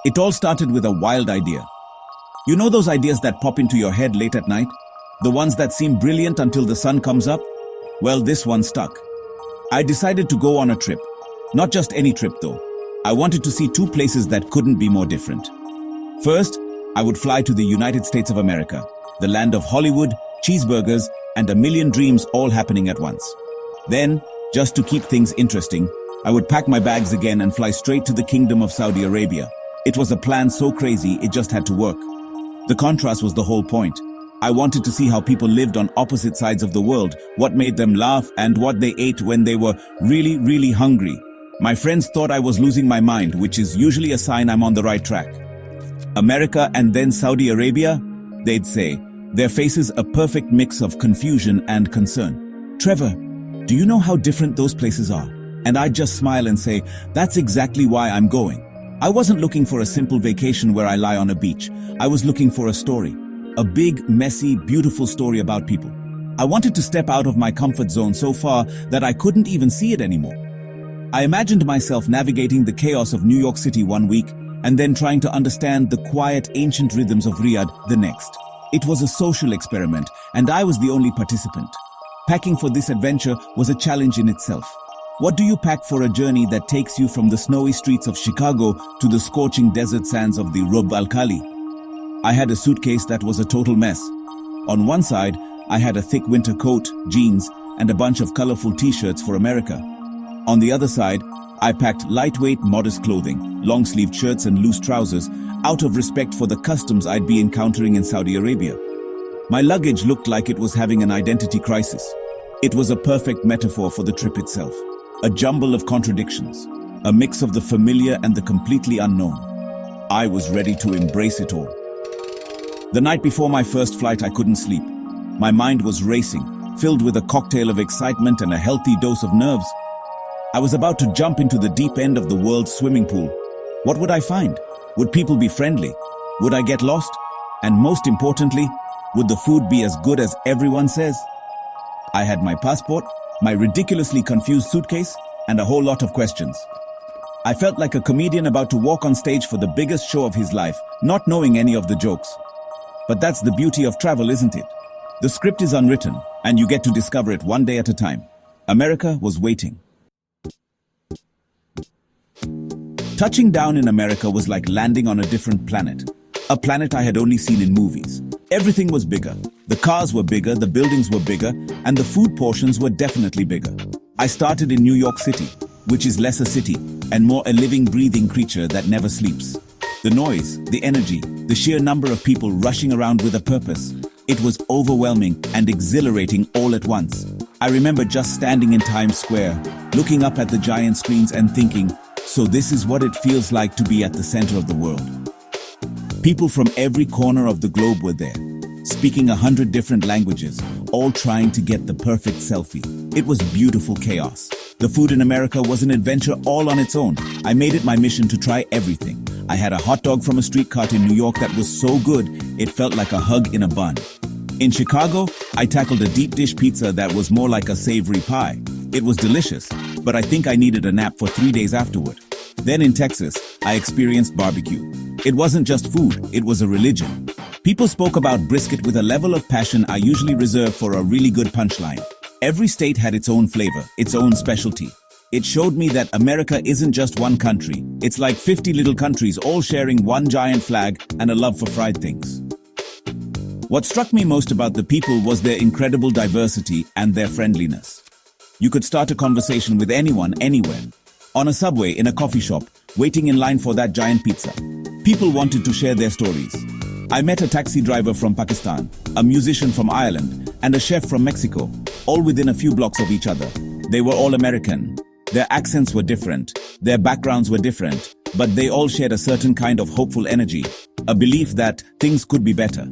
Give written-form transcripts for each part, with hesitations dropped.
It all started with a wild idea. You know those ideas that pop into your head late at night? The ones that seem brilliant until the sun comes up? Well, this one stuck. I decided to go on a trip. Not just any trip though. I wanted to see two places that couldn't be more different. First, I would fly to the United States of America, the land of Hollywood, cheeseburgers, and a million dreams all happening at once. Then, just to keep things interesting, I would pack my bags again and fly straight to the Kingdom of Saudi Arabia. It was a plan so crazy it just had to work. The contrast was the whole point. I wanted to see how people lived on opposite sides of the world, what made them laugh, and what they ate when they were really, really hungry. My friends thought I was losing my mind, which is usually a sign I'm on the right track. America and then Saudi Arabia? They'd say. Their faces a perfect mix of confusion and concern. Trevor, do you know how different those places are? And I'd just smile and say, that's exactly why I'm going. I wasn't looking for a simple vacation where I lie on a beach. I was looking for a story. A big, messy, beautiful story about people. I wanted to step out of my comfort zone so far that I couldn't even see it anymore. I imagined myself navigating the chaos of New York City one week and then trying to understand the quiet, ancient rhythms of Riyadh the next. It was a social experiment, and I was the only participant. Packing for this adventure was a challenge in itself. What do you pack for a journey that takes you from the snowy streets of Chicago to the scorching desert sands of the Rub al Khali? I had a suitcase that was a total mess. On one side, I had a thick winter coat, jeans, and a bunch of colorful t-shirts for America. On the other side, I packed lightweight, modest clothing, long-sleeved shirts and loose trousers, out of respect for the customs I'd be encountering in Saudi Arabia. My luggage looked like it was having an identity crisis. It was a perfect metaphor for the trip itself. A jumble of contradictions, a mix of the familiar and the completely unknown. I was ready to embrace it all. The night before my first flight, I couldn't sleep. My mind was racing, filled with a cocktail of excitement and a healthy dose of nerves. I was about to jump into the deep end of the world's swimming pool. What would I find? Would people be friendly? Would I get lost? And most importantly, would the food be as good as everyone says? I had my passport, my ridiculously confused suitcase, and a whole lot of questions. I felt like a comedian about to walk on stage for the biggest show of his life, not knowing any of the jokes. But that's the beauty of travel, isn't it? The script is unwritten, and you get to discover it one day at a time. America was waiting. Touching down in America was like landing on a different planet. A planet I had only seen in movies. Everything was bigger. The cars were bigger, the buildings were bigger, and the food portions were definitely bigger. I started in New York City, which is less a city and more a living, breathing creature that never sleeps. The noise, the energy, the sheer number of people rushing around with a purpose. It was overwhelming and exhilarating all at once. I remember just standing in Times Square, looking up at the giant screens and thinking, so this is what it feels like to be at the center of the world. People from every corner of the globe were there, speaking 100 different languages, all trying to get the perfect selfie. It was beautiful chaos. The food in America was an adventure all on its own. I made it my mission to try everything. I had a hot dog from a street cart in New York that was so good, it felt like a hug in a bun. In Chicago, I tackled a deep dish pizza that was more like a savory pie. It was delicious, but I think I needed a nap for 3 days afterward. Then in Texas, I experienced barbecue. It wasn't just food, it was a religion. People spoke about brisket with a level of passion I usually reserve for a really good punchline. Every state had its own flavor, its own specialty. It showed me that America isn't just one country. It's like 50 little countries all sharing one giant flag and a love for fried things. What struck me most about the people was their incredible diversity and their friendliness. You could start a conversation with anyone, anywhere. On a subway, in a coffee shop, waiting in line for that giant pizza. People wanted to share their stories. I met a taxi driver from Pakistan, a musician from Ireland, and a chef from Mexico, all within a few blocks of each other. They were all American. Their accents were different, their backgrounds were different, but they all shared a certain kind of hopeful energy, a belief that things could be better.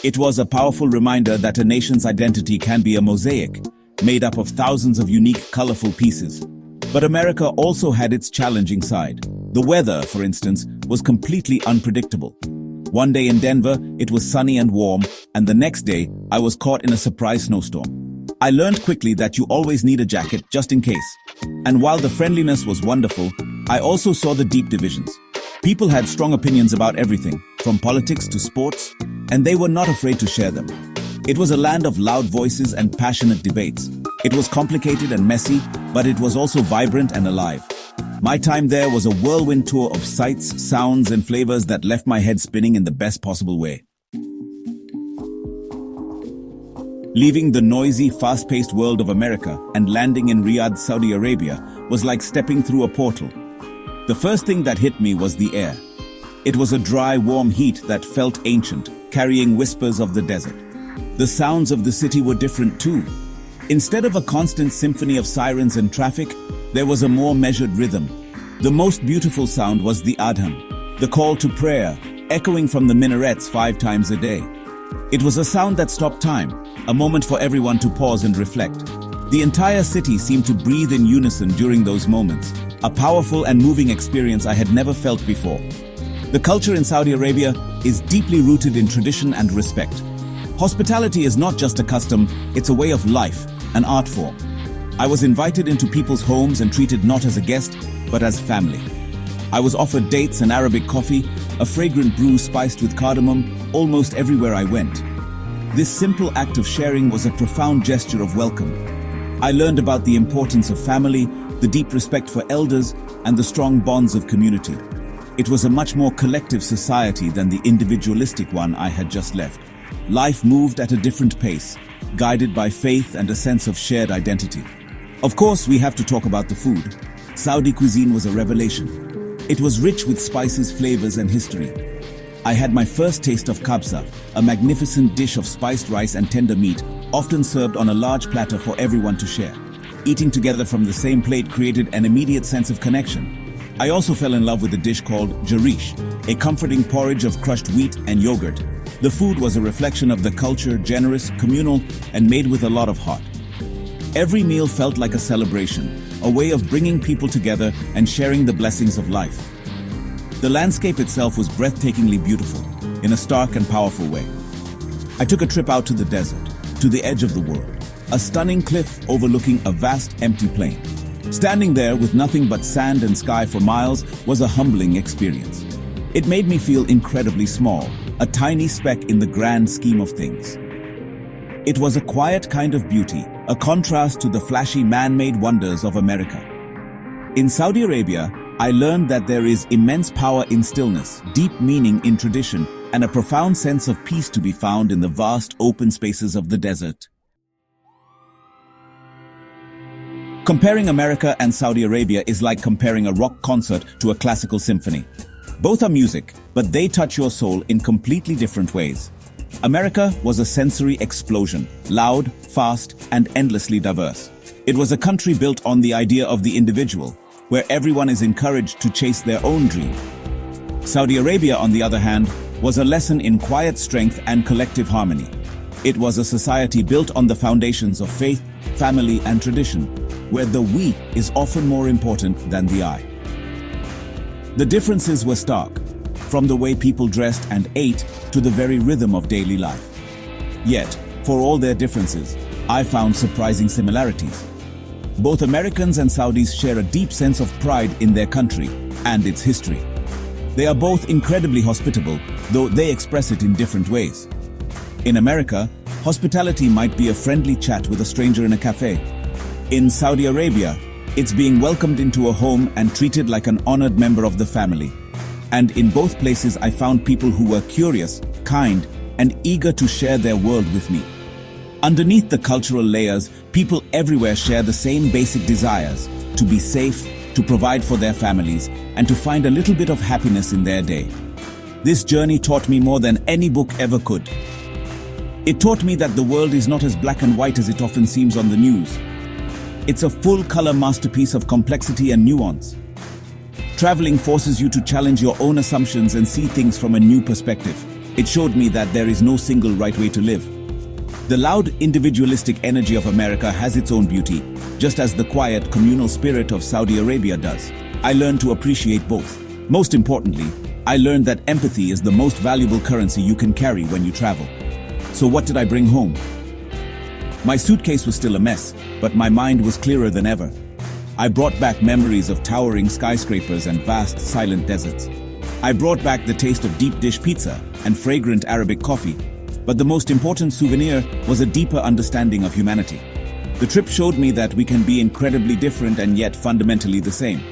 It was a powerful reminder that a nation's identity can be a mosaic, made up of thousands of unique, colorful pieces. But America also had its challenging side. The weather, for instance, was completely unpredictable. One day in Denver, it was sunny and warm, and the next day, I was caught in a surprise snowstorm. I learned quickly that you always need a jacket just in case. And while the friendliness was wonderful, I also saw the deep divisions. People had strong opinions about everything, from politics to sports, and they were not afraid to share them. It was a land of loud voices and passionate debates. It was complicated and messy, but it was also vibrant and alive. My time there was a whirlwind tour of sights, sounds, and flavors that left my head spinning in the best possible way. Leaving the noisy, fast-paced world of America and landing in Riyadh, Saudi Arabia was like stepping through a portal. The first thing that hit me was the air. It was a dry, warm heat that felt ancient, carrying whispers of the desert. The sounds of the city were different too. Instead of a constant symphony of sirens and traffic, there was a more measured rhythm. The most beautiful sound was the adhan, the call to prayer, echoing from the minarets 5 times a day. It was a sound that stopped time, a moment for everyone to pause and reflect. The entire city seemed to breathe in unison during those moments, a powerful and moving experience I had never felt before. The culture in Saudi Arabia is deeply rooted in tradition and respect. Hospitality is not just a custom, it's a way of life, an art form. I was invited into people's homes and treated not as a guest, but as family. I was offered dates and Arabic coffee, a fragrant brew spiced with cardamom, almost everywhere I went. This simple act of sharing was a profound gesture of welcome. I learned about the importance of family, the deep respect for elders, and the strong bonds of community. It was a much more collective society than the individualistic one I had just left. Life moved at a different pace, guided by faith and a sense of shared identity. Of course, we have to talk about the food. Saudi cuisine was a revelation. It was rich with spices, flavors, and history. I had my first taste of kabsa, a magnificent dish of spiced rice and tender meat, often served on a large platter for everyone to share. Eating together from the same plate created an immediate sense of connection. I also fell in love with a dish called jarish, a comforting porridge of crushed wheat and yogurt. The food was a reflection of the culture, generous, communal, and made with a lot of heart. Every meal felt like a celebration, a way of bringing people together and sharing the blessings of life. The landscape itself was breathtakingly beautiful, in a stark and powerful way. I took a trip out to the desert, to the edge of the world, a stunning cliff overlooking a vast empty plain. Standing there with nothing but sand and sky for miles was a humbling experience. It made me feel incredibly small, a tiny speck in the grand scheme of things. It was a quiet kind of beauty, a contrast to the flashy man-made wonders of America. In Saudi Arabia, I learned that there is immense power in stillness, deep meaning in tradition, and a profound sense of peace to be found in the vast open spaces of the desert. Comparing America and Saudi Arabia is like comparing a rock concert to a classical symphony. Both are music, but they touch your soul in completely different ways. America was a sensory explosion, loud, fast, and endlessly diverse. It was a country built on the idea of the individual, where everyone is encouraged to chase their own dream. Saudi Arabia, on the other hand, was a lesson in quiet strength and collective harmony. It was a society built on the foundations of faith, family, and tradition, where the we is often more important than the I. The differences were stark, from the way people dressed and ate to the very rhythm of daily life. Yet, for all their differences, I found surprising similarities. Both Americans and Saudis share a deep sense of pride in their country and its history. They are both incredibly hospitable, though they express it in different ways. In America, hospitality might be a friendly chat with a stranger in a cafe. In Saudi Arabia, it's being welcomed into a home and treated like an honored member of the family. And in both places, I found people who were curious, kind, and eager to share their world with me. Underneath the cultural layers, people everywhere share the same basic desires: to be safe, to provide for their families, and to find a little bit of happiness in their day. This journey taught me more than any book ever could. It taught me that the world is not as black and white as it often seems on the news. It's a full-color masterpiece of complexity and nuance. Traveling forces you to challenge your own assumptions and see things from a new perspective. It showed me that there is no single right way to live. The loud, individualistic energy of America has its own beauty, just as the quiet, communal spirit of Saudi Arabia does. I learned to appreciate both. Most importantly, I learned that empathy is the most valuable currency you can carry when you travel. So what did I bring home? My suitcase was still a mess, but my mind was clearer than ever. I brought back memories of towering skyscrapers and vast, silent deserts. I brought back the taste of deep dish pizza and fragrant Arabic coffee, but the most important souvenir was a deeper understanding of humanity. The trip showed me that we can be incredibly different and yet fundamentally the same.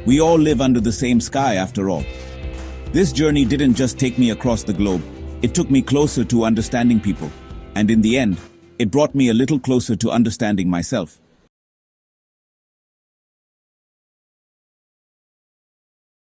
We all live under the same sky after all. This journey didn't just take me across the globe, it took me closer to understanding people, and in the end, it brought me a little closer to understanding myself.